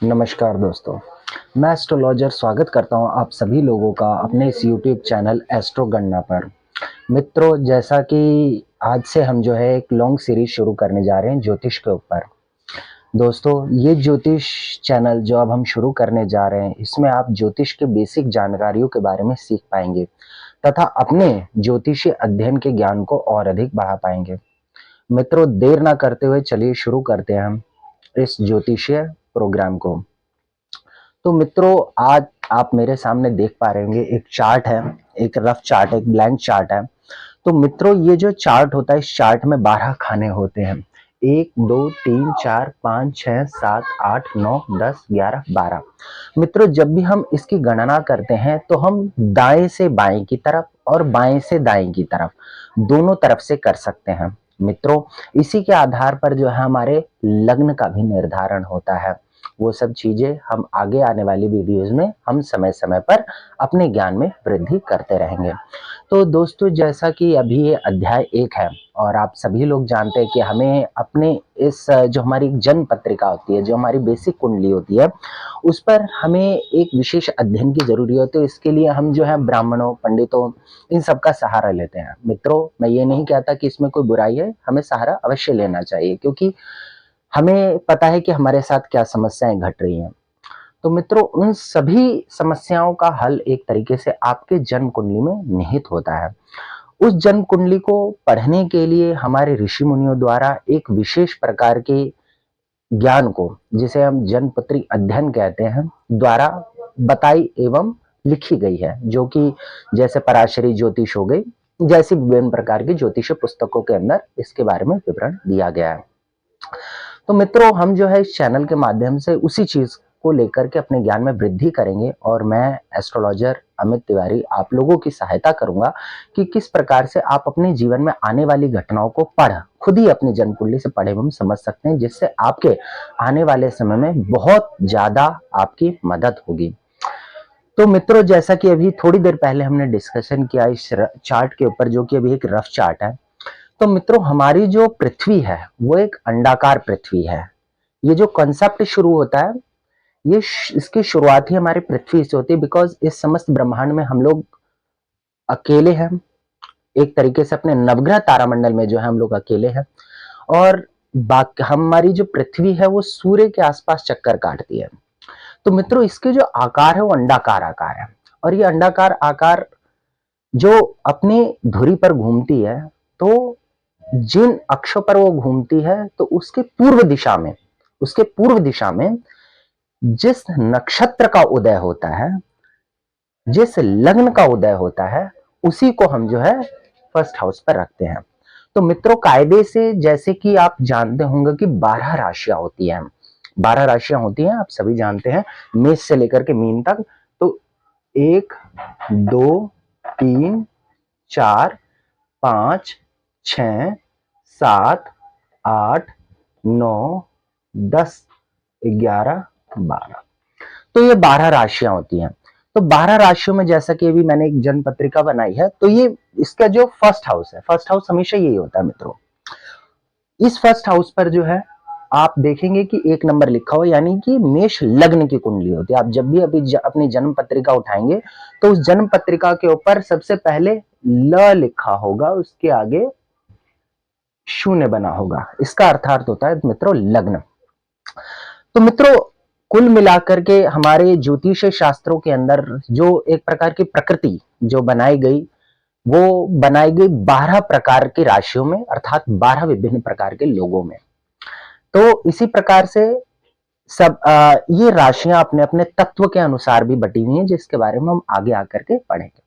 नमस्कार दोस्तों, मैं एस्ट्रोलॉजर स्वागत करता हूं आप सभी लोगों का अपने इस यूट्यूब चैनल एस्ट्रो गणना पर। मित्रों, जैसा कि आज से हम जो है एक लॉन्ग सीरीज शुरू करने जा रहे हैं ज्योतिष के ऊपर। दोस्तों, ये ज्योतिष चैनल जो अब हम शुरू करने जा रहे हैं, इसमें आप ज्योतिष के बेसिक जानकारियों के बारे में सीख पाएंगे तथा अपने ज्योतिषीय अध्ययन के ज्ञान को और अधिक बढ़ा पाएंगे। मित्रों, देर ना करते हुए चलिए शुरू करते हैं हम इस ज्योतिषीय प्रोग्राम को। तो मित्रों, आज आप मेरे सामने देख पा रहे होंगे एक चार्ट है, एक रफ चार्ट है, एक ब्लैंक चार्ट है। तो मित्रों, ये जो चार्ट होता है, इस चार्ट में 12 खाने होते हैं। 1 2 3 4 5 6 7 8 9 10 11 12। मित्रों, जब भी हम इसकी गणना करते हैं तो हम दाएं से बाएं की तरफ और बाएं से दाएं की तरफ दोनों तरफ से कर सकते हैं। मित्रों, इसी के आधार पर जो है हमारे लग्न का भी निर्धारण होता है। वो सब चीजें हम आगे आने वाली वीडियोस में हम समय समय पर अपने ज्ञान में वृद्धि करते रहेंगे। तो दोस्तों, जैसा कि अभी ये अध्याय 1 है और आप सभी लोग जानते हैं कि हमें अपने इस जो हमारी जन्म पत्रिका होती है, जो हमारी बेसिक कुंडली होती है, उस पर हमें एक विशेष अध्ययन की जरूरी होती है। तो इसके लिए हम जो है ब्राह्मणों, पंडितों, इन सब का सहारा लेते हैं। मित्रों, मैं ये नहीं कहता कि इसमें कोई बुराई है, हमें सहारा अवश्य लेना चाहिए, क्योंकि हमें पता है कि हमारे साथ क्या समस्याएं घट रही हैं। तो मित्रों, उन सभी समस्याओं का हल एक तरीके से आपके जन्म कुंडली में निहित होता है। उस जन्म कुंडली को पढ़ने के लिए हमारे ऋषि मुनियों द्वारा एक विशेष प्रकार के ज्ञान को, जिसे हम जन्म पत्री अध्ययन कहते हैं, द्वारा बताई एवं लिखी गई है, जो कि जैसे पराशरी ज्योतिष हो गई, जैसी विभिन्न प्रकार की ज्योतिष पुस्तकों के अंदर इसके बारे में विवरण दिया गया है। तो मित्रों, हम जो है इस चैनल के माध्यम से उसी चीज को लेकर के अपने ज्ञान में वृद्धि करेंगे और मैं एस्ट्रोलॉजर अमित तिवारी आप लोगों की सहायता करूंगा कि किस प्रकार से आप अपने जीवन में आने वाली घटनाओं को पढ़ खुद ही अपनी जन्म कुंडली से पढ़े एवं समझ सकते हैं, जिससे आपके आने वाले समय में बहुत ज्यादा आपकी मदद होगी। तो मित्रों, जैसा कि अभी थोड़ी देर पहले हमने डिस्कशन किया इस चार्ट के ऊपर, जो कि अभी एक रफ चार्ट है। तो मित्रों, हमारी जो पृथ्वी है वो एक अंडाकार पृथ्वी है। ये जो कॉन्सेप्ट शुरू होता है, इसकी शुरुआत ही हमारी पृथ्वी से होती है, बिकॉज इस समस्त ब्रह्मांड में हम लोग अकेले हैं। एक तरीके से अपने नवग्रह तारामंडल में जो है हम लोग अकेले हैं, और हमारी जो पृथ्वी है वो सूर्य के आसपास चक्कर काटती है। तो मित्रों, इसके जो आकार है वो अंडाकार आकार है, और ये अंडाकार आकार जो अपनी धुरी पर घूमती है, तो जिन अक्षों पर वो घूमती है, तो उसके पूर्व दिशा में जिस नक्षत्र का उदय होता है, जिस लग्न का उदय होता है, उसी को हम जो है फर्स्ट हाउस पर रखते हैं। तो मित्रों, कायदे से जैसे कि आप जानते होंगे कि 12 राशियां होती हैं। 12 राशियां होती हैं, आप सभी जानते हैं, मेष से लेकर के मीन तक। तो 1 2 3 4 5 6 7 8 9 10 11 12। तो ये 12 राशियां होती हैं। तो 12 राशियों में जैसा कि अभी मैंने एक जन्म पत्रिका बनाई है, तो ये इसका जो फर्स्ट हाउस है, फर्स्ट हाउस हमेशा यही होता है मित्रों। इस फर्स्ट हाउस पर जो है आप देखेंगे कि 1 नंबर लिखा हो, यानी कि मेष लग्न की कुंडली होती है। आप जब भी अभी अपनी जन्म पत्रिका उठाएंगे, तो उस जन्म पत्रिका के ऊपर सबसे पहले ल लिखा होगा, उसके आगे शून्य बना होगा। इसका अर्थात होता है मित्रों लग्न। तो मित्रों, कुल मिलाकर के हमारे ज्योतिष शास्त्रों के अंदर जो एक प्रकार की प्रकृति जो बनाई गई, वो बनाई गई 12 प्रकार की राशियों में, अर्थात 12 विभिन्न प्रकार के लोगों में। तो इसी प्रकार से ये राशियां अपने अपने तत्व के अनुसार भी बटी हुई हैं, जिसके बारे में हम आगे आकर के पढ़ेंगे।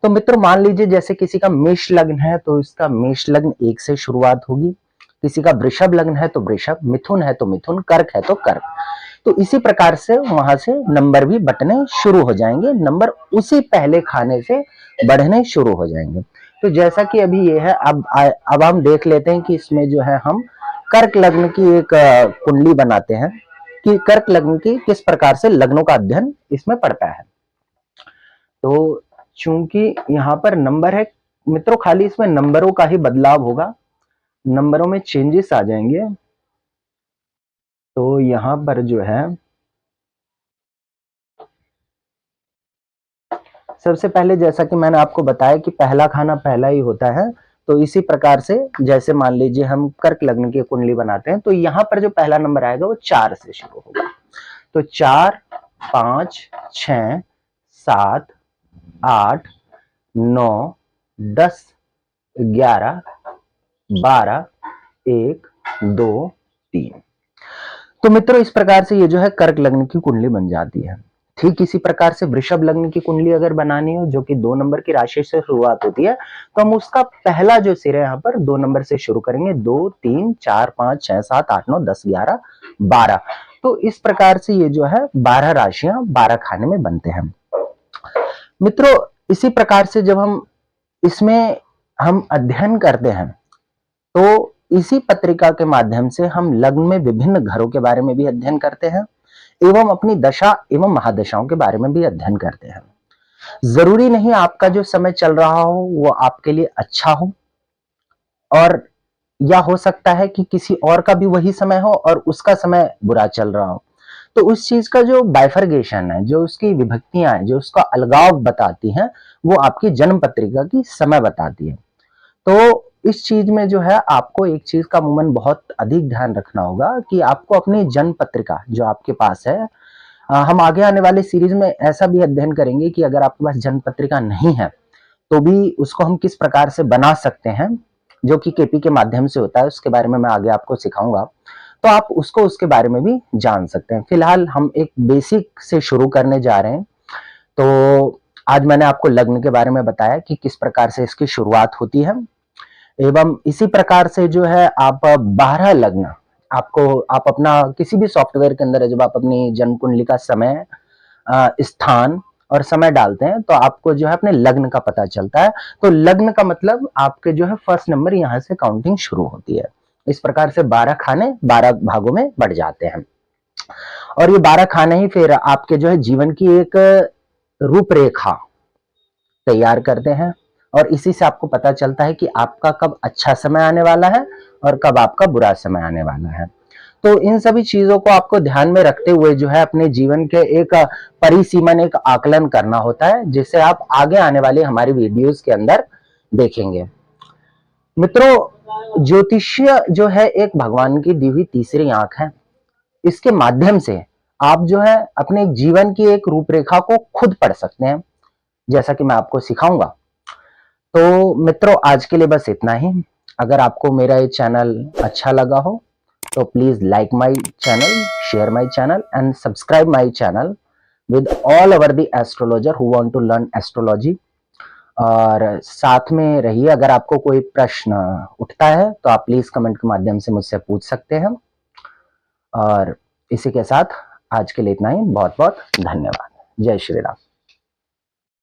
तो मित्र, मान लीजिए जैसे किसी का मेष लग्न है, तो इसका मेष लग्न 1 से शुरुआत होगी। किसी का वृषभ लग्न है तो वृषभ, मिथुन है तो मिथुन, कर्क है तो कर्क। तो इसी प्रकार से वहां से नंबर भी बटने शुरू हो जाएंगे, नंबर उसी पहले खाने से बढ़ने शुरू हो जाएंगे। तो जैसा कि अभी ये है, अब हम देख लेते हैं कि इसमें जो है हम कर्क लग्न की एक कुंडली बनाते हैं कि कर्क लग्न की किस प्रकार से लग्नों का अध्ययन इसमें पड़ता है। तो चूंकि यहाँ पर नंबर है मित्रों, खाली इसमें नंबरों का ही बदलाव होगा, नंबरों में चेंजेस आ जाएंगे। तो यहाँ पर जो है सबसे पहले जैसा कि मैंने आपको बताया कि पहला खाना पहला ही होता है, तो इसी प्रकार से जैसे मान लीजिए हम कर्क लग्न की कुंडली बनाते हैं, तो यहाँ पर जो पहला नंबर आएगा वो 4 से शुरू होगा। तो 4, 5, 6, 7, 8, 9, 10, 11, 12, 1, 2, 3। तो मित्रों इस प्रकार से ये जो है कर्क लग्न की कुंडली बन जाती है। ठीक इसी प्रकार से वृषभ लग्न की कुंडली अगर बनानी हो, जो कि 2 नंबर की राशि से शुरुआत होती है, तो हम उसका पहला जो सिर है यहाँ पर 2 नंबर से शुरू करेंगे। 2, 3, 4, 5, 6, 7, 8, 9, 10, 11, 12। तो इस प्रकार से ये जो है 12 राशियां 12 खाने में बनते हैं। मित्रों इसी प्रकार से जब हम इसमें हम अध्ययन करते हैं, तो इसी पत्रिका के माध्यम से हम लग्न में विभिन्न घरों के बारे में भी अध्ययन करते हैं एवं अपनी दशा एवं महादशाओं के बारे में भी अध्ययन करते हैं। जरूरी नहीं आपका जो समय चल रहा हो वो आपके लिए अच्छा हो, और या हो सकता है कि किसी और का भी वही समय हो और उसका समय बुरा चल रहा हो। तो उस चीज का जो बाइफरगेशन है, जो उसकी विभक्तियां हैं, जो उसका अलगाव बताती हैं, वो आपकी जन्म पत्रिका की समय बताती है। तो इस चीज में जो है आपको एक चीज का अमूमन बहुत अधिक ध्यान रखना होगा कि आपको अपनी जन्म पत्रिका जो आपके पास है, हम आगे आने वाले सीरीज में ऐसा भी अध्ययन करेंगे कि अगर आपके पास जन्म पत्रिका नहीं है तो भी उसको हम किस प्रकार से बना सकते हैं, जो कि केपी के माध्यम से होता है, उसके बारे में मैं आगे आपको सिखाऊंगा। तो आप उसको उसके बारे में भी जान सकते हैं। फिलहाल हम एक बेसिक से शुरू करने जा रहे हैं। तो आज मैंने आपको लग्न के बारे में बताया कि किस प्रकार से इसकी शुरुआत होती है, एवं इसी प्रकार से जो है आप 12 लग्न आपको आप अपना किसी भी सॉफ्टवेयर के अंदर जब आप अपनी जन्म कुंडली का समय, स्थान और समय डालते हैं, तो आपको जो है अपने लग्न का पता चलता है। तो लग्न का मतलब आपके जो है फर्स्ट नंबर यहाँ से काउंटिंग शुरू होती है। इस प्रकार से 12 खाने 12 भागों में बढ़ जाते हैं, और ये 12 खाने ही फिर आपके जो है जीवन की एक रूपरेखा तैयार करते हैं, और इसी से आपको पता चलता है कि आपका कब अच्छा समय आने वाला है और कब आपका बुरा समय आने वाला है। तो इन सभी चीजों को आपको ध्यान में रखते हुए जो है अपने जीवन के एक परिसीमन, एक आकलन करना होता है, जिसे आप आगे आने वाली हमारी वीडियोस के अंदर देखेंगे। मित्रों ज्योतिष्य जो है एक भगवान की दी हुई तीसरी आंख है। इसके माध्यम से आप जो है अपने जीवन की एक रूपरेखा को खुद पढ़ सकते हैं, जैसा कि मैं आपको सिखाऊंगा। तो मित्रों आज के लिए बस इतना ही। अगर आपको मेरा ये चैनल अच्छा लगा हो तो please like my channel, share my channel and subscribe my channel with all over the astrologer who want to learn astrology. और साथ में रहिए। अगर आपको कोई प्रश्न उठता है तो आप प्लीज कमेंट के माध्यम से मुझसे पूछ सकते हैं। और इसी के साथ आज के लिए इतना ही। बहुत बहुत धन्यवाद। जय श्री राम।